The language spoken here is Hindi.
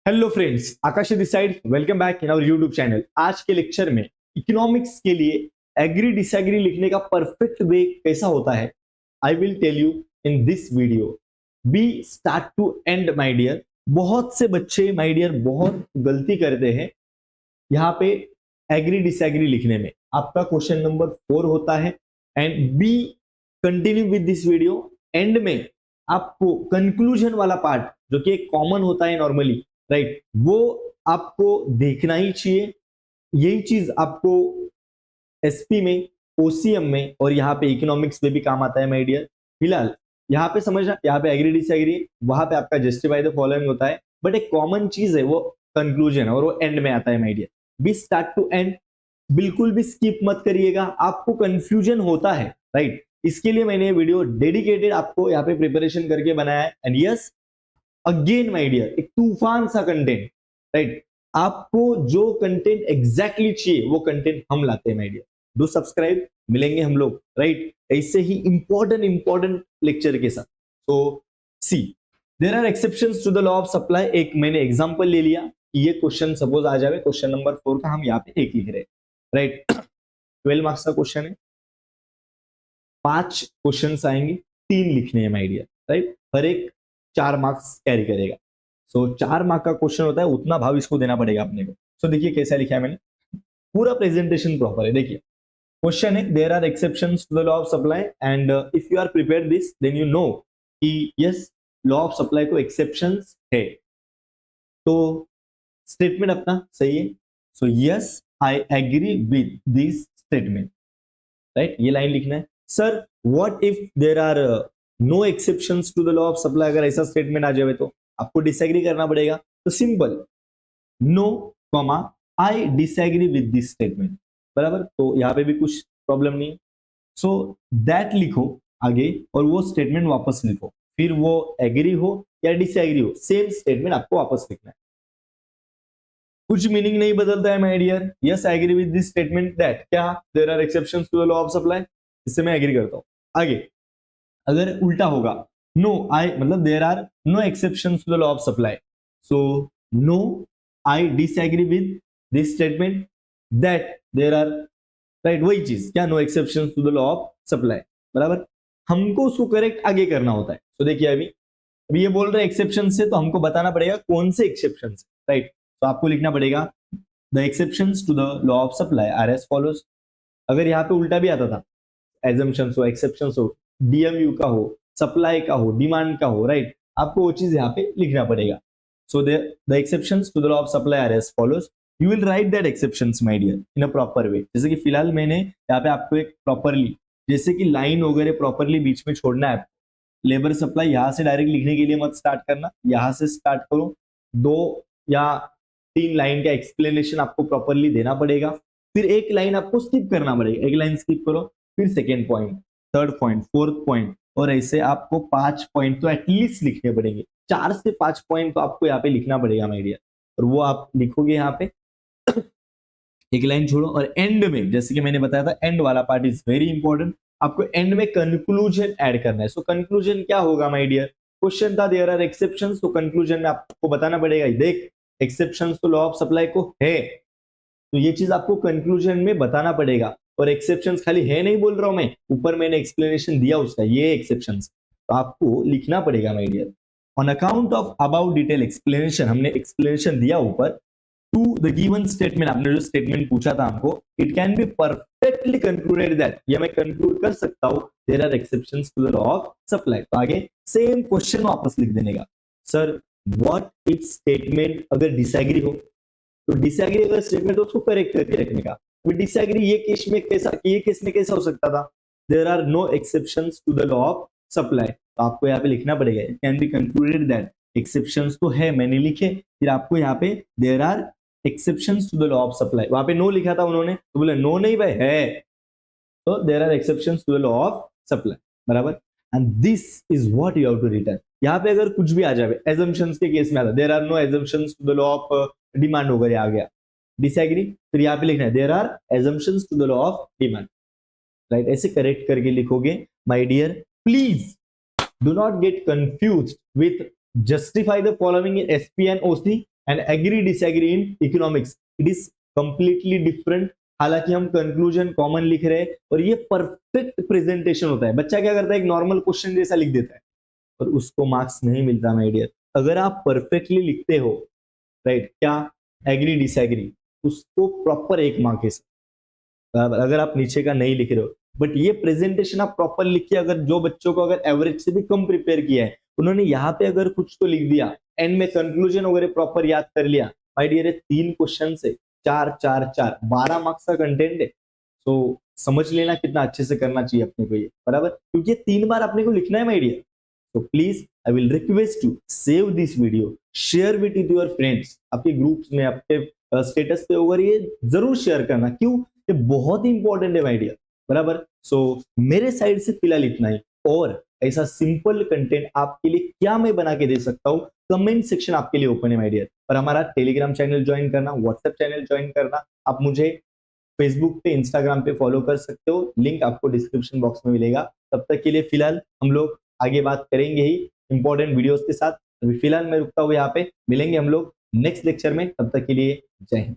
Hello friends, Akash this side. Welcome back in our YouTube channel. आज के लेक्चर में इकोनॉमिक्स के लिए एग्री डिसएग्री लिखने का परफेक्ट वे कैसा होता है, I will tell you in this video. Be start to end my dear. बहुत से बच्चे माय डियर बहुत गलती करते हैं यहाँ पे एग्री डिसएग्री लिखने में। आपका क्वेश्चन नंबर 4 होता है and B continue with this video. And में आपको कंक्लूजन वाला पार्ट जो कि एक कॉमन होता है नॉर्मली, राइट, वो आपको देखना ही चाहिए। यही चीज आपको एसपी में, ओसीएम में और यहाँ पे इकोनॉमिक्स में भी काम आता है माय डियर। फिलहाल यहाँ पे समझना, यहाँ पे एग्री डिसएग्री, वहां पे आपका जस्टिफाई द फॉलोइंग होता है, बट एक कॉमन चीज है वो कंक्लूजन है और वो एंड में आता है my dear. Be start to end, बिल्कुल भी स्किप मत करिएगा, आपको कंफ्यूजन होता है, राइट। इसके लिए मैंने वीडियो डेडिकेटेड आपको यहाँ पे प्रिपरेशन करके बनाया है। And yes again my dear, एक तूफान सा कंटेंट, राइट। आपको जो कंटेंट एग्जैक्टली चाहिए वो कंटेंट हम लाते हैं माय डियर। डू सब्सक्राइब, मिलेंगे हम लोग, राइट, ऐसे ही इंपॉर्टेंट लेक्चर के साथ। तो see there are exceptions to the law of supply. एक मैंने एग्जांपल ले लिया कि ये क्वेश्चन सपोज आ जाए, क्वेश्चन नंबर 4 का हम यहाँ पे एक लिख रहे हैं, राइट। 12 मार्क्स का क्वेश्चन है, 5 क्वेश्चन आएंगे, 3 लिखने हैं माय डियर, राइट। हर एक 4 मार्क्स कैरी करेगा। सो 4 मार्क का क्वेश्चन होता है, उतना भाव इसको देना पड़ेगा अपने को। सो देखिए कैसा लिखा है मैंने, पूरा प्रेजेंटेशन प्रॉपर है। देखिए क्वेश्चन है, there are exceptions to the law of supply and if you are prepared this then you know कि यस लॉ ऑफ सप्लाई को एक्सेप्शंस है। तो स्टेटमेंट अपना सही है। So yes I agree with this statement, right, ये लाइन लिखना है। Sir what if there are no exceptions to the law of supply, अगर ऐसा स्टेटमेंट आ जाए तो आपको डिसएग्री करना पड़ेगा। तो simple no comma I disagree with this statement, बराबर। तो यहाँ पे भी कुछ प्रॉब्लम नहीं है। सो दैट लिखो आगे और वो स्टेटमेंट वापस लिखो, फिर वो एग्री हो या डिसएग्री हो, सेम स्टेटमेंट आपको वापस लिखना है। कुछ मीनिंग नहीं बदलता है my dear. Yes I agree with this statement that क्या there are exceptions to the law of supply, इससे मैं एग्री करता हूं। आगे अगर उल्टा होगा, नो आई मतलब there are no exceptions to the law of supply, so no I disagree with this statement that there are, right, वही चीज क्या, no exceptions to the law of supply, बराबर। हमको उसको करेक्ट आगे करना होता है। तो देखिए अभी ये बोल रहे हैं एक्सेप्शन से, तो हमको बताना पड़ेगा कौन से एक्सेप्शन, राइट। तो आपको लिखना पड़ेगा the exceptions to the law of supply are as follows. अगर यहाँ पे उल्टा भी आता था, एजम्पशंस हो, एक्सेप्शंस हो, डीएमयू का हो, सप्लाई का हो, डिमांड का हो, राइट, आपको वो चीज यहाँ पे लिखना पड़ेगा। So the exceptions to the law of supply are as follows. You will write that exceptions my dear in a proper way. जैसे कि फिलहाल मैंने यहाँ पे आपको एक प्रॉपरली, जैसे कि लाइन वगैरह प्रॉपरली बीच में छोड़ना है। लेबर सप्लाई यहाँ से डायरेक्ट लिखने के लिए मत स्टार्ट करना, यहाँ से स्टार्ट करो। 2 या 3 लाइन का एक्सप्लेनेशन आपको प्रॉपरली देना पड़ेगा, फिर एक लाइन आपको स्किप करना पड़ेगा, एक लाइन स्किप करो, फिर second point, third point, fourth point, और ऐसे आपको 5 पॉइंट तो एटलीस्ट लिखने पड़ेंगे। 4 से 5 पॉइंट तो आपको यहाँ पे लिखना पड़ेगा माय डियर, और वो आप लिखोगे यहाँ पे। एक लाइन छोड़ो और एंड में, जैसे कि मैंने बताया था, एंड वाला पार्ट इज वेरी इंपॉर्टेंट। आपको एंड में कंक्लूजन ऐड करना है। सो कंक्लूजन क्या होगा माय डियर, क्वेश्चन था देयर आर एक्सेप्शंस, तो कंक्लूजन में आपको बताना पड़ेगा देख एक्सेप्शंस तो लॉ ऑफ सप्लाई को है, तो ये चीज आपको कंक्लूजन में बताना पड़ेगा। और एक्सेप्शंस खाली है नहीं बोल रहा हूं मैं, ऊपर मैंने एक्सप्लेनेशन दिया उसका, ये एक्सेप्शंस तो आपको लिखना पड़ेगा my dear. On account of about detail explanation, हमने एक्सप्लेनेशन दिया ऊपर, टू द गिवन स्टेटमेंट, आपने जो स्टेटमेंट पूछा था हमको, it can be perfectly concluded that, ये मैं कंक्लूड कर सकता हूं there are exceptions to the law of supply. तो आगे सेम क्वेश्चन वापस लिख देने का, सर व्हाट इफ स्टेटमेंट अगर डिसएग्री हो, तो डिसएग्री अगर स्टेटमेंट तो उसको करेक्ट करके रखने का। डिसएग्री ये केस में कैसा, ये केस में कैसा हो सकता था, there are no exceptions to the law of supply, तो आपको यहाँ पे लिखना पड़ेगा it can be concluded that, exceptions तो है मैंने लिखे, फिर आपको यहाँ पे there are exceptions to the law of supply, वहां पे नो लिखा था उन्होंने, तो बोले नो नहीं भाई है, तो there are exceptions to the law of supply, बराबर। And this is what you have to return. यहाँ पे अगर कुछ भी आ जाए, एजम्पशंस के केस में आता, there are no assumptions to the law of demand वगैरह आ गया, डिसएग्री, फिर यहाँ पे लिखना है there are assumptions to the law of demand, right. ऐसे करेक्ट करके लिखोगे my dear. Please do not get confused with justify the following in SP and OC. And agree disagree in economics, it is completely different. हालांकि हम कंक्लूजन कॉमन लिख रहे हैं और ये परफेक्ट प्रेजेंटेशन होता है। बच्चा क्या करता है, एक नॉर्मल क्वेश्चन जैसा लिख देता है और उसको मार्क्स नहीं मिलता माय डियर। अगर आप परफेक्टली लिखते हो, राइट, क्या एग्री डिसएग्री, उसको प्रॉपर 1 मार्क है। अगर आप नीचे का नहीं लिख रहे हो, बट ये प्रेजेंटेशन आप प्रॉपर लिखिए। अगर जो बच्चों को अगर एवरेज से भी कम प्रिपेयर किया है, उन्होंने यहाँ पे अगर कुछ तो लिख दिया, एंड में कंक्लूजन वगैरह प्रॉपर याद कर लिया, माय डियर 3 क्वेश्चन से 4 12 मार्क्स का कंटेंट है। तो समझ लेना कितना अच्छे से करना चाहिए अपने को ये, बराबर, क्योंकि ये 3 बार अपने को लिखना है माय डियर। तो please I will request you, save this video, share with your friends, आपके ग्रुप्स में, आपके स्टेटस पे वगैरह ये जरूर शेयर करना। क्यों, ये बहुत ही इंपॉर्टेंट है माय डियर, बराबर। सो मेरे साइड से फिलहाल इतना ही। और ऐसा सिंपल कंटेंट आपके लिए क्या मैं बना के दे सकता हूँ, कमेंट सेक्शन आपके लिए ओपन है माय डियर। और हमारा टेलीग्राम चैनल ज्वाइन करना, व्हाट्सएप चैनल ज्वाइन करना, आप मुझे फेसबुक पे, इंस्टाग्राम पे फॉलो कर सकते हो, लिंक आपको डिस्क्रिप्शन बॉक्स में मिलेगा। तब तक के लिए फिलहाल हम लोग आगे बात करेंगे ही इंपॉर्टेंट वीडियोस के साथ। अभी फिलहाल मैं रुकता हूँ यहाँ पे, मिलेंगे हम लोग नेक्स्ट लेक्चर में, तब तक के लिए जय हिंद।